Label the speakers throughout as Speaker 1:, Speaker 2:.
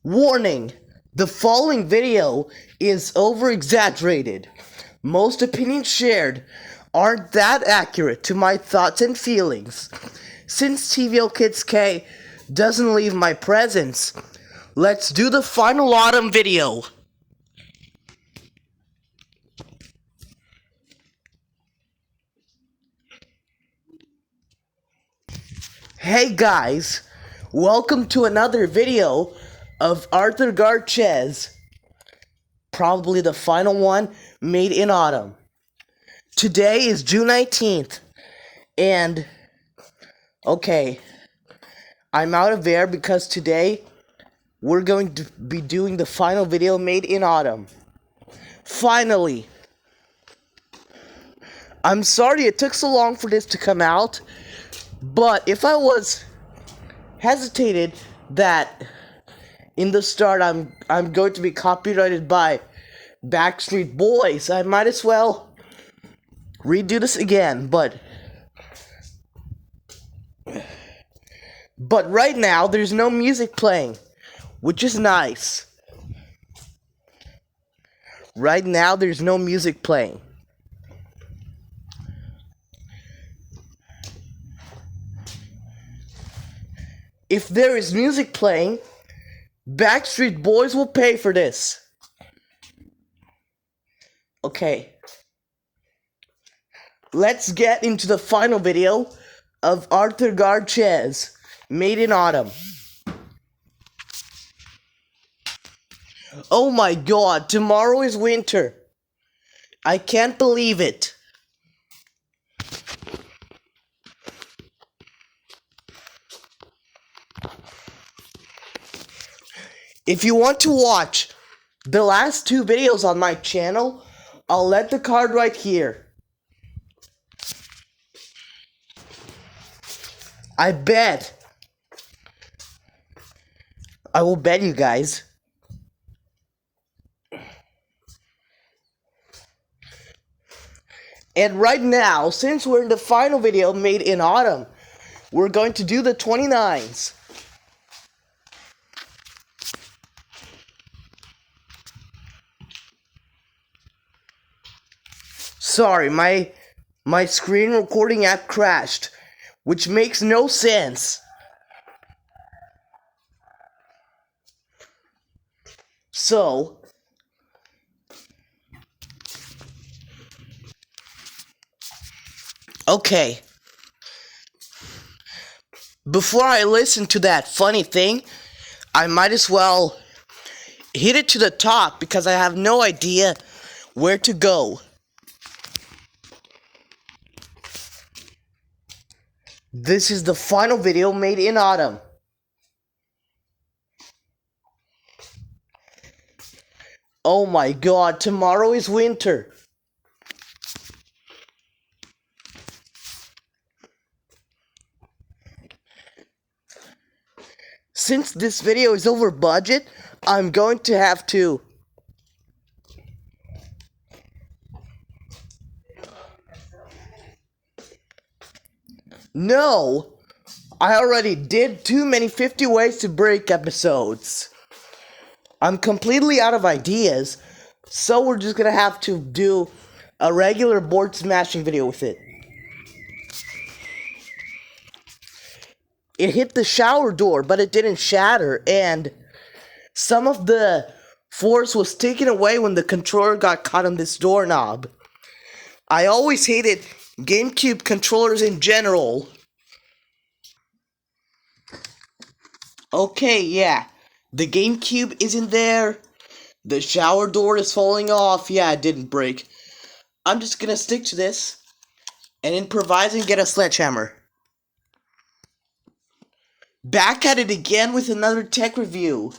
Speaker 1: Warning! The following video is over-exaggerated. Most opinions shared aren't that accurate to my thoughts and feelings. Since TVO Kids K doesn't leave my presence, let's do the final autumn video. Hey guys, welcome to another video of Arthur Garches, probably the final one made in autumn. Today is June 19th, and okay, I'm out of there because today we're going to be doing the final video made in autumn. Finally! I'm sorry it took so long for this to come out, but if I was hesitated that in the start I'm going to be copyrighted by Backstreet Boys, I might as well redo this again, but right now there's no music playing, which is nice. Right now there's no music playing. If there is music playing, Backstreet Boys will pay for this. Okay. Let's get into the final video of Arthur Garches, made in autumn. Oh my god, tomorrow is winter. I can't believe it. If you want to watch the last two videos on my channel, I'll let the card right here. I will bet you guys. And right now, since we're in the final video made in autumn, we're going to do the 29s. Sorry, my screen recording app crashed, which makes no sense. So, okay. Before I listen to that funny thing, I might as well hit it to the top because I have no idea where to go. This is the final video made in autumn. Oh my god, tomorrow is winter. Since this video is over budget, I'm going to have to No! I already did too many 50 Ways to Break episodes. I'm completely out of ideas, so we're just gonna have to do a regular board smashing video with it. It hit the shower door, but it didn't shatter, and some of the force was taken away when the controller got caught on this doorknob. I always hated GameCube controllers in general. Okay, yeah. The GameCube isn't there. The shower door is falling off. Yeah, it didn't break. I'm just gonna stick to this and improvise and get a sledgehammer. Back at it again with another tech review.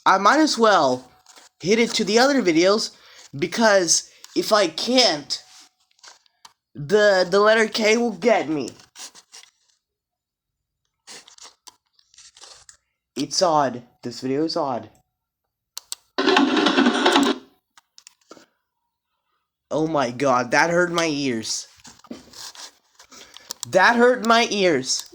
Speaker 1: I might as well hit it to the other videos because if I can't, the letter K will get me. It's odd. This video is odd. Oh my god, that hurt my ears. That hurt my ears.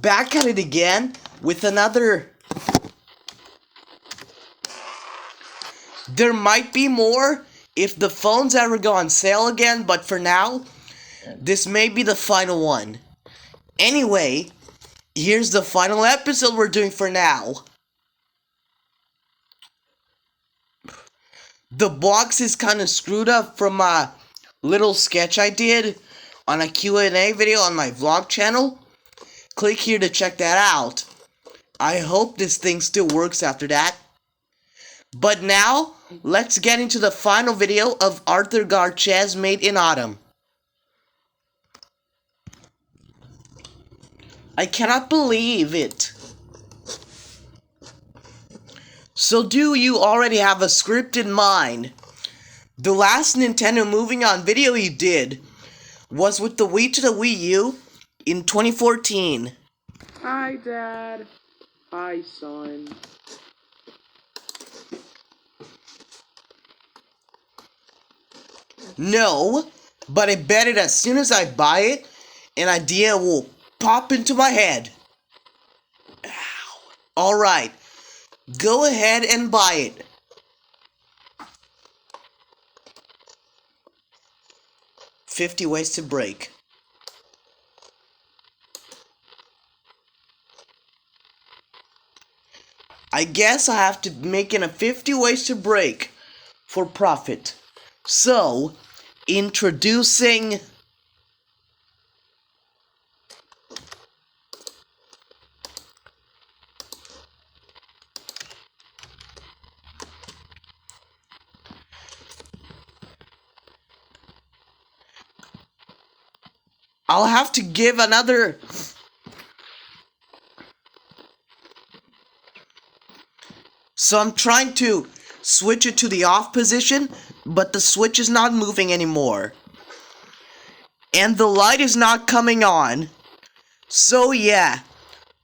Speaker 1: back at it again with another. There might be more if the phones ever go on sale again, but for now, this may be the final one. Anyway, here's the final episode we're doing for now. The box is kind of screwed up from a little sketch I did on a Q&A video on my vlog channel. Click here to check that out. I hope this thing still works after that. But now, let's get into the final video of Arthur Garches Made in Autumn. I cannot believe it. So do you already have a script in mind? The last Nintendo Moving On video you did was with the Wii to the Wii U in 2014.
Speaker 2: Hi, Dad. Hi, son.
Speaker 1: No, but I bet it as soon as I buy it, an idea will pop into my head. Ow. Alright, go ahead and buy it. "50 Ways to Break." I guess I have to make it a 50 Ways to Break for profit. So, introducing I'll have to give another. So I'm trying to switch it to the off position, but the switch is not moving anymore. And the light is not coming on. So yeah,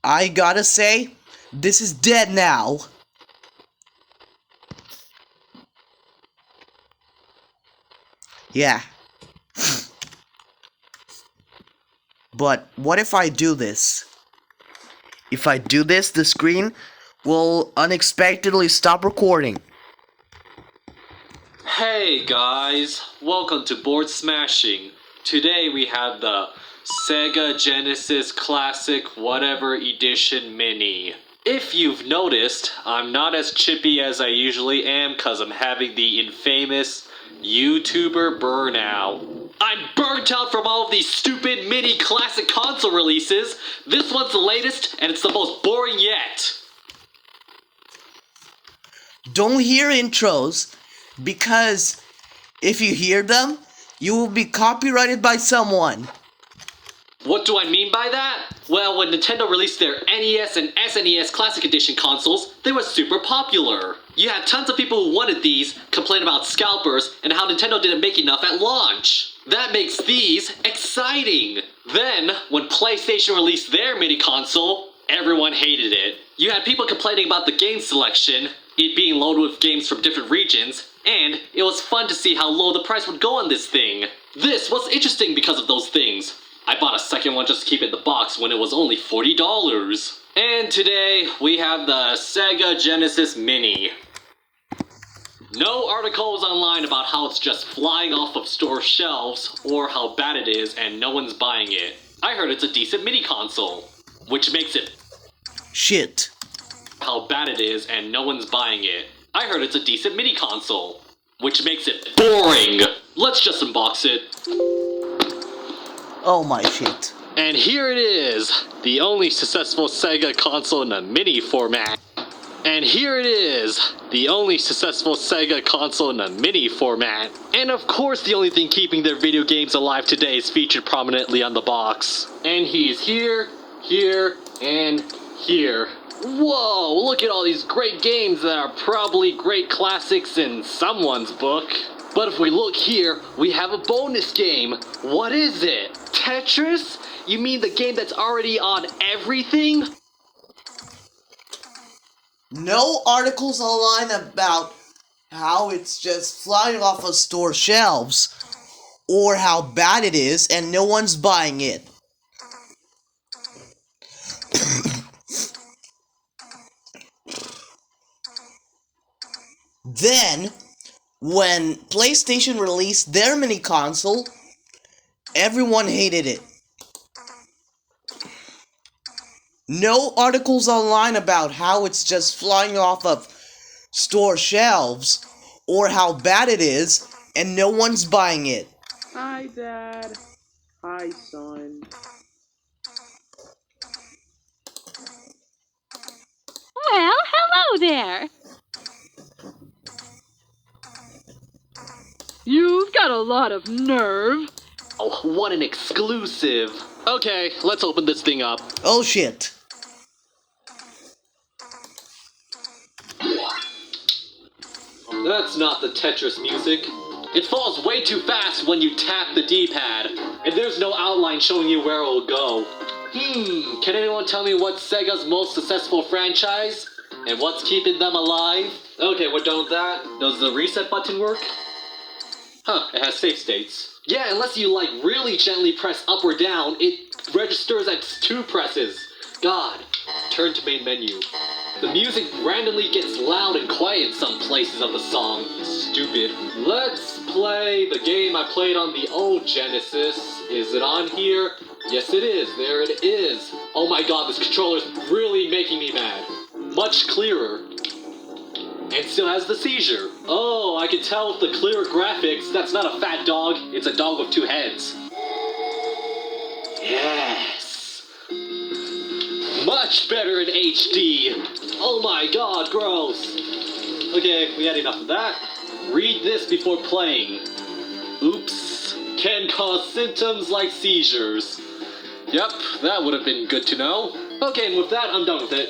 Speaker 1: I gotta say, this is dead now. Yeah. But what if I do this? If I do this, the screen will unexpectedly stop recording.
Speaker 3: Hey guys, welcome to Board Smashing. Today we have the Sega Genesis Classic Whatever Edition Mini. If you've noticed, I'm not as chippy as I usually am cause I'm having the infamous YouTuber burnout. I'm burnt out from all of these stupid mini classic console releases. This one's the latest and it's the most boring yet.
Speaker 1: Don't hear intros, because if you hear them, you will be copyrighted by someone.
Speaker 3: What do I mean by that? Well, when Nintendo released their NES and SNES Classic Edition consoles, they were super popular. You had tons of people who wanted these complain about scalpers and how Nintendo didn't make enough at launch. That makes these exciting. Then, when PlayStation released their mini console, everyone hated it. You had people complaining about the game selection, it being loaded with games from different regions, and it was fun to see how low the price would go on this thing. This was interesting because of those things. I bought a second one just to keep it in the box when it was only $40. And today, we have the Sega Genesis Mini. No articles online about how it's just flying off of store shelves, or how bad it is and no one's buying it. I heard it's a decent mini console, which makes it
Speaker 1: shit.
Speaker 3: How bad it is and no one's buying it. I heard it's a decent mini console, which makes it boring. Let's just unbox it.
Speaker 1: Oh my shit.
Speaker 3: And here it is, the only successful Sega console in a mini format. And here it is, the only successful Sega console in a mini format. And of course the only thing keeping their video games alive today is featured prominently on the box. And he's here, here, and here. Whoa, look at all these great games that are probably great classics in someone's book. But if we look here, we have a bonus game. What is it? Tetris? You mean the game that's already on everything?
Speaker 1: No articles online about how it's just flying off of store shelves, or how bad it is and no one's buying it. Then, when PlayStation released their mini console, everyone hated it. No articles online about how it's just flying off of store shelves or how bad it is, and no one's buying it.
Speaker 2: Hi, Dad. Hi, son.
Speaker 4: Well, hello there. You've got a lot of nerve.
Speaker 3: Oh, what an exclusive. Okay, let's open this thing up.
Speaker 1: Oh shit.
Speaker 3: That's not the Tetris music. It falls way too fast when you tap the D-pad, and there's no outline showing you where it will go. Can anyone tell me what's Sega's most successful franchise? And what's keeping them alive? Okay, we're done with that. Does the reset button work? Huh, it has save states. Yeah, unless you like really gently press up or down, it registers at 2 presses. God, turn to main menu. The music randomly gets loud and quiet in some places of the song. Stupid. Let's play the game I played on the old Genesis. Is it on here? Yes it is, there it is. Oh my god, this controller's really making me mad. Much clearer. And still has the seizure. Oh, I can tell with the clearer graphics, that's not a fat dog, it's a dog with 2 heads. Yes. Much better in HD. Oh my god, gross. Okay, we had enough of that. Read this before playing. Oops. Can cause symptoms like seizures. Yep, that would have been good to know. Okay, and with that, I'm done with it.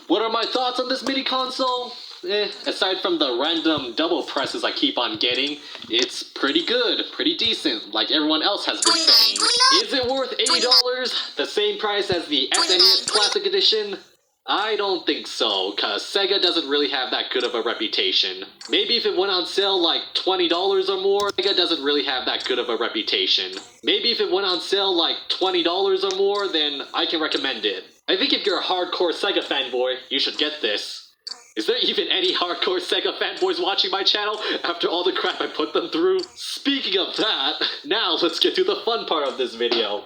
Speaker 3: What are my thoughts on this mini console? Aside from the random double presses I keep on getting, it's pretty good, pretty decent, like everyone else has been saying. Is it worth $80? The same price as the SNES Classic Edition? I don't think so, cause Sega doesn't really have that good of a reputation. Maybe if it went on sale like $20 or more, Sega doesn't really have that good of a reputation. Maybe if it went on sale like $20 or more, then I can recommend it. I think if you're a hardcore Sega fanboy, you should get this. Is there even any hardcore Sega fanboys watching my channel after all the crap I put them through? Speaking of that, now let's get to the fun part of this video.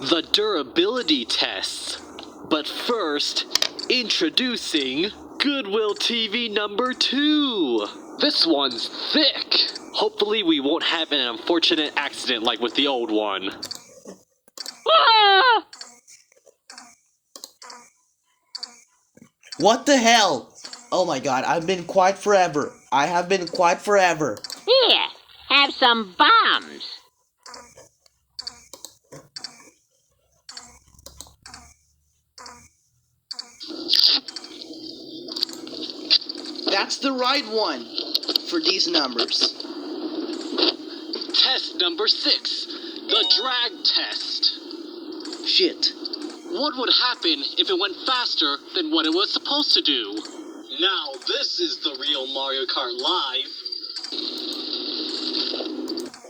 Speaker 3: The durability tests. But first, introducing Goodwill TV number 2. This one's thick. Hopefully we won't have an unfortunate accident like with the old one.
Speaker 4: Ah!
Speaker 1: What the hell? Oh my god, I've been quiet forever. I have been quiet forever.
Speaker 4: Here, have some bombs.
Speaker 1: That's the right one for these numbers.
Speaker 3: Test number 6. The drag test.
Speaker 1: Shit.
Speaker 3: What would happen if it went faster than what it was supposed to do? Now this is the real Mario Kart Live.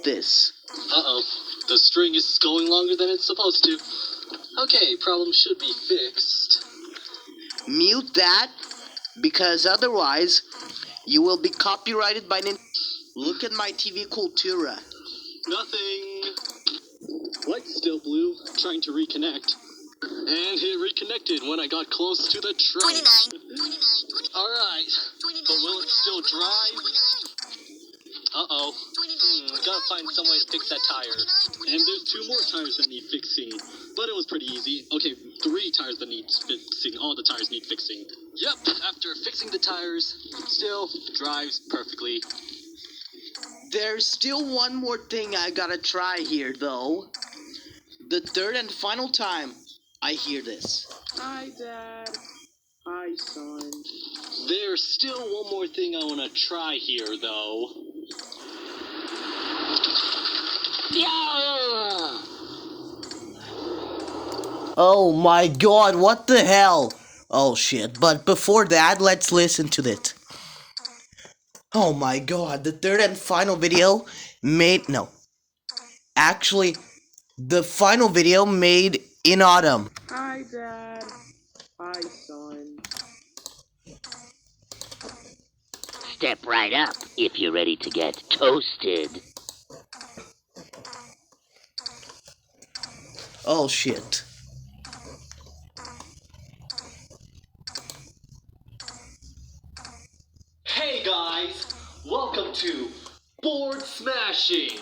Speaker 1: This.
Speaker 3: Uh-oh. The string is going longer than it's supposed to. Okay, problem should be fixed.
Speaker 1: Mute that, because otherwise you will be copyrighted by Nintendo. Look at my TV Cultura.
Speaker 3: Nothing. Light's still blue, trying to reconnect. And it reconnected when I got close to the train.
Speaker 5: 29.
Speaker 3: Alright, but will it still drive? Uh-oh. Gotta find some way to fix that tire. And there's 2 more tires that need fixing. But it was pretty easy. Okay, 3 tires that need fixing. All the tires need fixing. Yep, after fixing the tires, still drives perfectly.
Speaker 1: There's still one more thing I gotta try here, though. The third and final time I hear this.
Speaker 2: Hi, Dad. Hi, son.
Speaker 3: There's still one more thing I want to try here, though. Yeah!
Speaker 1: Oh my god, what the hell? Oh shit, but before that, let's listen to it. Oh my god, the third and final video made... No. Actually, the final video made in autumn.
Speaker 2: Hi, Dad. Hi, son.
Speaker 5: step right up if you're ready to get toasted.
Speaker 1: Oh shit.
Speaker 3: Hey guys, welcome to Board Smashing.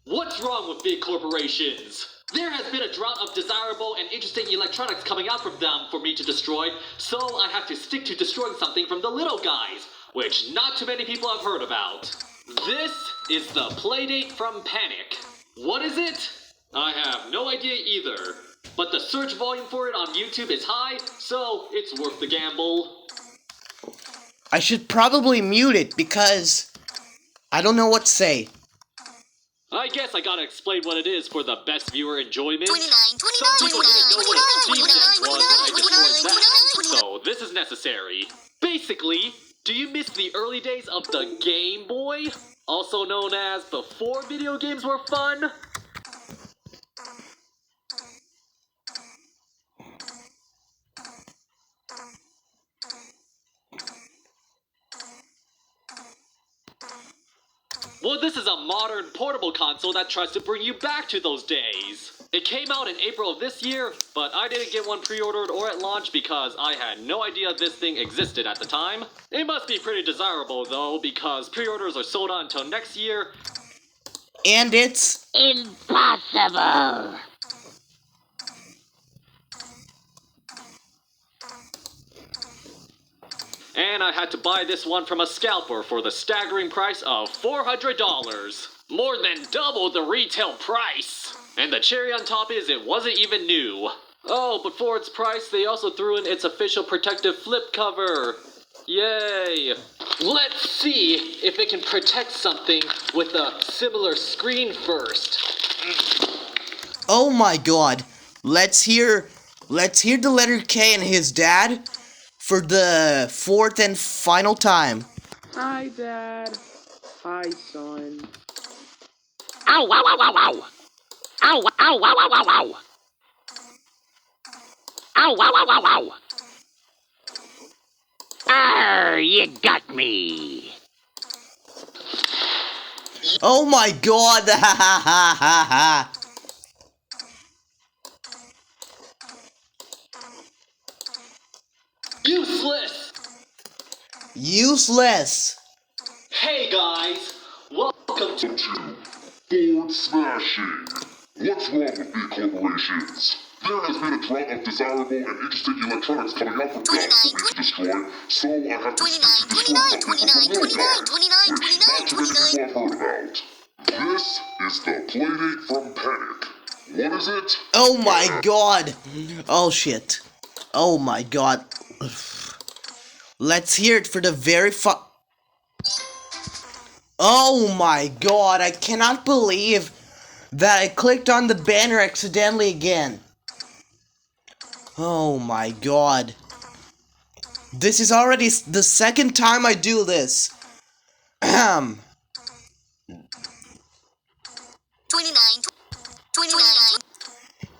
Speaker 3: What's wrong with big corporations? There has been a drought of desirable and interesting electronics coming out from them for me to destroy, so I have to stick to destroying something from the little guys, which not too many people have heard about. This is the Playdate from Panic. What is it? I have no idea either, but the search volume for it on YouTube is high, so it's worth the gamble.
Speaker 1: I should probably mute it because I don't know what to say.
Speaker 3: I guess I gotta explain what it is for the best viewer enjoyment.
Speaker 6: 29, 29,
Speaker 3: Some people didn't know what a
Speaker 6: 29,
Speaker 3: Steam Deck was when I
Speaker 6: 29,
Speaker 3: destroyed that,
Speaker 6: 29.
Speaker 3: so this is necessary. Basically, do you miss the early days of the Game Boy? Also known as before video games were fun? Well, this is a modern portable console that tries to bring you back to those days. It came out in April of this year, but I didn't get one pre-ordered or at launch because I had no idea this thing existed at the time. It must be pretty desirable though, because pre-orders are sold out until next year.
Speaker 1: And it's
Speaker 5: Impossible!
Speaker 3: And I had to buy this one from a scalper for the staggering price of $400. More than double the retail price. And the cherry on top is it wasn't even new. Oh, but for its price, they also threw in its official protective flip cover. Yay! Let's see if it can protect something with a similar screen first.
Speaker 1: oh my god. Let's hear the letter K and his dad for the fourth and final time.
Speaker 2: Hi, Dad. Hi, son.
Speaker 5: Ow, ow, ow, ow, ow! Ow, ow, ow, ow, ow, ow! Ow, ow, ow, ow, ow! Arr, you got me!
Speaker 1: Oh my god. Ha ha ha ha ha.
Speaker 3: Useless!
Speaker 1: Useless.
Speaker 3: Hey guys, welcome to
Speaker 7: Board smashing. What's wrong with big corporations? There has been a drought of desirable and interesting electronics coming out from them for me to destroy, so I have to
Speaker 6: 29,
Speaker 7: destroy something
Speaker 6: 29,
Speaker 7: from the little
Speaker 6: 29,
Speaker 7: guys,
Speaker 6: 29,
Speaker 7: which
Speaker 6: 29,
Speaker 7: not too many people have heard about. This is the Playdate from Panic. What is it?
Speaker 1: Oh my god. Oh shit. Oh my god. Let's hear it for the very Oh my god, I cannot believe that I clicked on the banner accidentally again. Oh my god. This is already the second time I do this.
Speaker 6: 29, 29.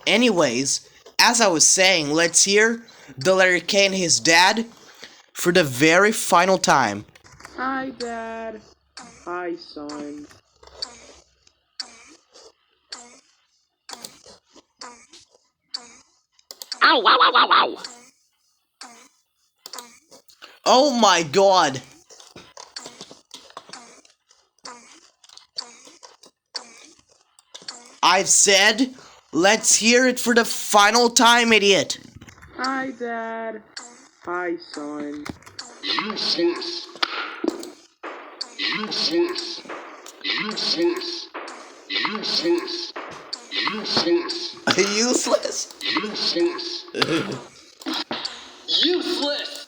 Speaker 1: Anyways, as I was saying, let's hear the letter K and his dad for the very final time.
Speaker 2: Hi, Dad. Hi, son.
Speaker 5: Ow, ow, ow, ow, ow!
Speaker 1: Oh my god. I've said, let's hear it for the final time, idiot.
Speaker 2: Hi, Dad. Hi, son.
Speaker 7: Useless. Useless. Useless. Useless. Useless.
Speaker 1: Useless.
Speaker 7: Useless.
Speaker 3: useless!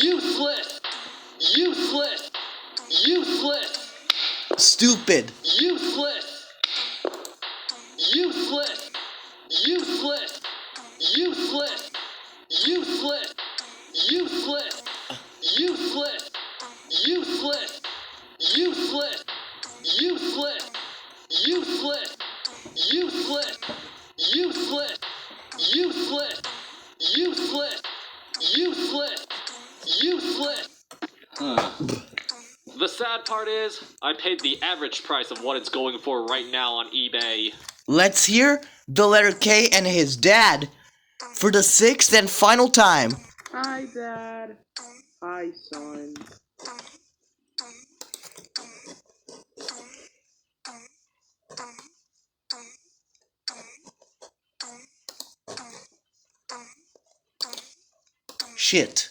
Speaker 3: Useless! Useless! Useless!
Speaker 1: Stupid.
Speaker 3: Useless! Useless! Useless! Useless! Useless! Useless! Useless! Useless! Useless! Useless! Useless! Useless! Useless! Useless! Useless! Useless! Useless! The sad part is, I paid the average price of what it's going for right now on eBay.
Speaker 1: Let's hear the letter K and his dad for the 6th and final time.
Speaker 2: Hi, Dad. Hi, son.
Speaker 1: Shit.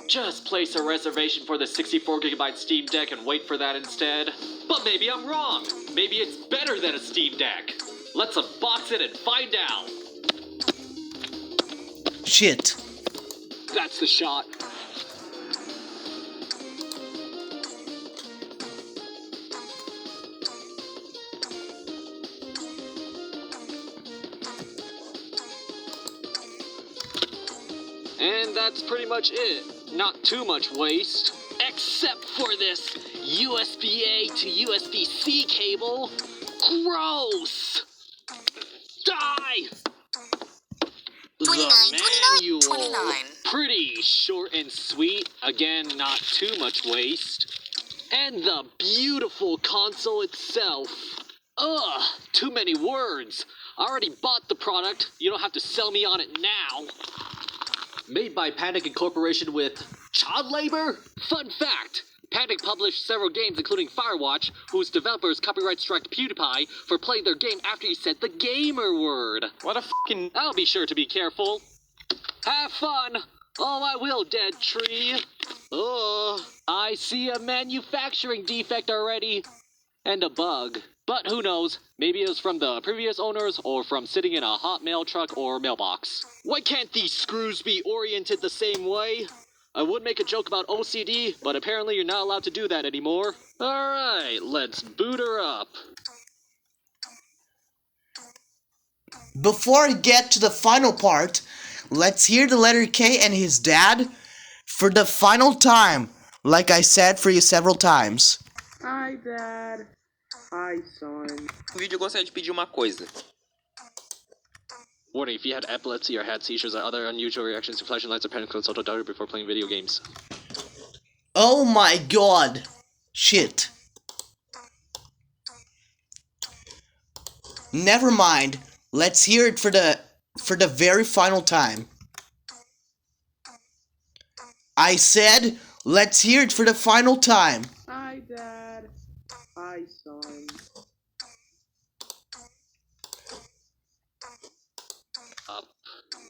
Speaker 3: Just place a reservation for the 64GB Steam Deck and wait for that instead. But maybe I'm wrong. Maybe it's better than a Steam Deck. Let's unbox it and find out.
Speaker 1: Shit.
Speaker 3: That's the shot. And that's pretty much it. Not too much waste. Except for this USB-A to USB-C cable. Gross! Die!
Speaker 6: 29,
Speaker 3: The
Speaker 6: 29,
Speaker 3: manual.
Speaker 6: 29.
Speaker 3: Pretty short and sweet. Again, not too much waste. And the beautiful console itself. Ugh, too many words. I already bought the product. You don't have to sell me on it now. Made by Panic Incorporation with child labor? Fun fact! Panic published several games including Firewatch, whose developers copyright struck PewDiePie for playing their game after he said the gamer word. What a fucking... I'll be sure to be careful. Have fun! Oh, I will, dead tree. Oh, I see a manufacturing defect already. And a bug. But who knows, maybe it was from the previous owners or from sitting in a hot mail truck or mailbox. Why can't these screws be oriented the same way? I would make a joke about OCD, but apparently you're not allowed to do that anymore. Alright, let's boot her up.
Speaker 1: Before I get to the final part, let's hear the letter K and his dad for the final time, like I said for you several times.
Speaker 2: Hi, Dad. Hi, son.
Speaker 5: No vídeo eu gostaria de pedir uma coisa.
Speaker 3: Warning, if you had epilepsy or had seizures or other unusual reactions to flashing lights or panic, consult a doctor before playing video games.
Speaker 1: Oh my god. Shit. Never mind. Let's hear it for the very final time. I said, let's hear it for the final time.
Speaker 2: Hi, Dad. Hi, son.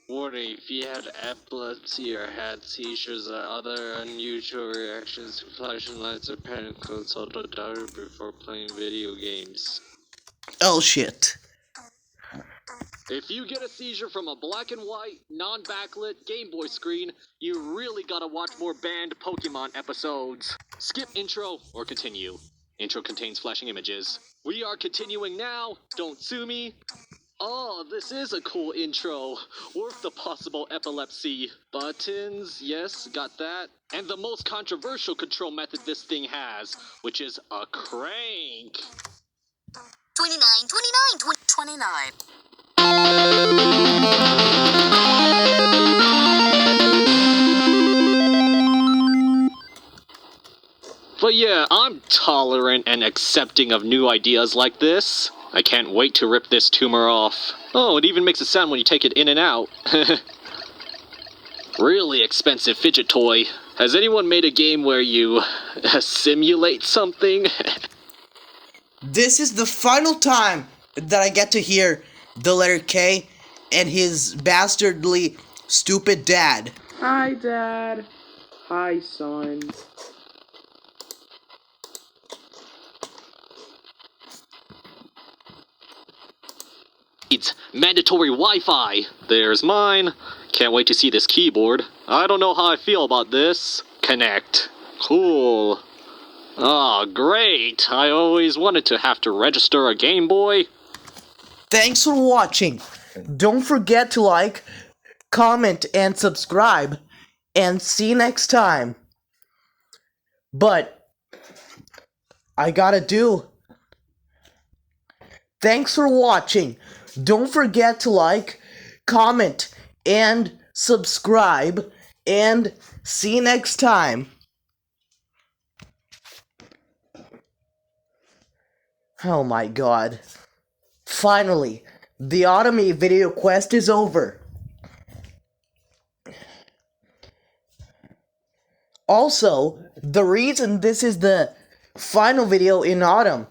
Speaker 3: Warning, if you had epilepsy or had seizures or other unusual reactions to flashing lights or panic, consult a doctor before playing video games.
Speaker 1: Oh shit.
Speaker 3: If you get a seizure from a black and white, non-backlit Game Boy screen, you really gotta watch more banned Pokemon episodes. Skip intro or continue. Intro contains flashing images. We are continuing now, don't sue me. Oh, this is a cool intro. Worth the possible epilepsy. Buttons, yes, got that. And the most controversial control method this thing has, which is a crank.
Speaker 6: 29, 29, 29.
Speaker 3: But yeah, I'm tolerant and accepting of new ideas like this. I can't wait to rip this tumor off. Oh, it even makes a sound when you take it in and out. Really expensive fidget toy. Has anyone made a game where you simulate something?
Speaker 1: This is the final time that I get to hear the letter K and his bastardly stupid dad.
Speaker 2: Hi, Dad. Hi, son.
Speaker 3: Needs mandatory Wi-Fi. There's mine. Can't wait to see this keyboard. I don't know how I feel about this. Connect. Cool. Ah, great. I always wanted to have to register a Game Boy.
Speaker 1: Thanks for watching. Don't forget to like, comment, and subscribe. And see you next time. but I gotta do. Thanks for watching. Don't forget to like, comment, and subscribe, and see you next time. Oh my god. Finally, the Automate video quest is over. Also, the reason this is the final video in Autumn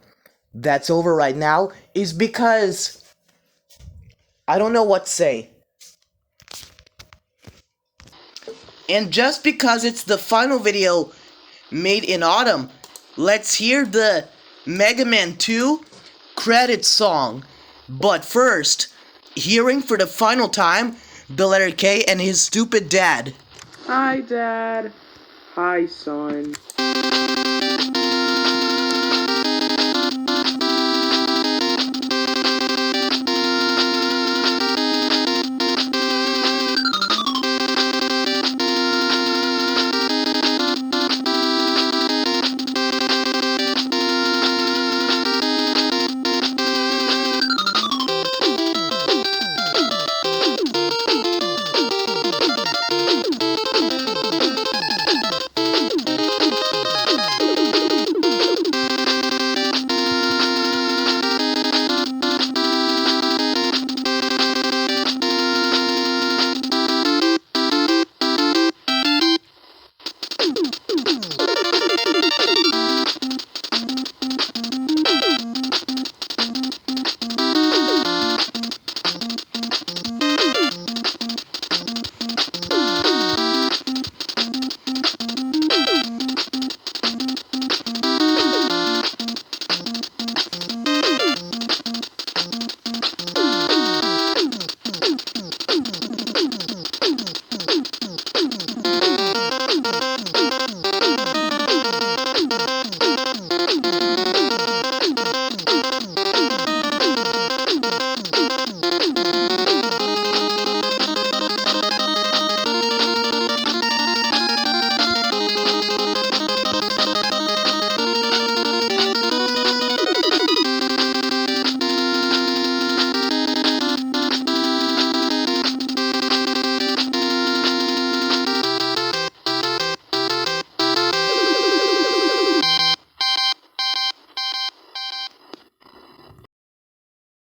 Speaker 1: that's over right now is because I don't know what to say. And just because it's the final video made in Autumn, let's hear the Mega Man 2 credit song. But first, hearing for the final time the letter K and his stupid dad.
Speaker 2: Hi, Dad. Hi, son.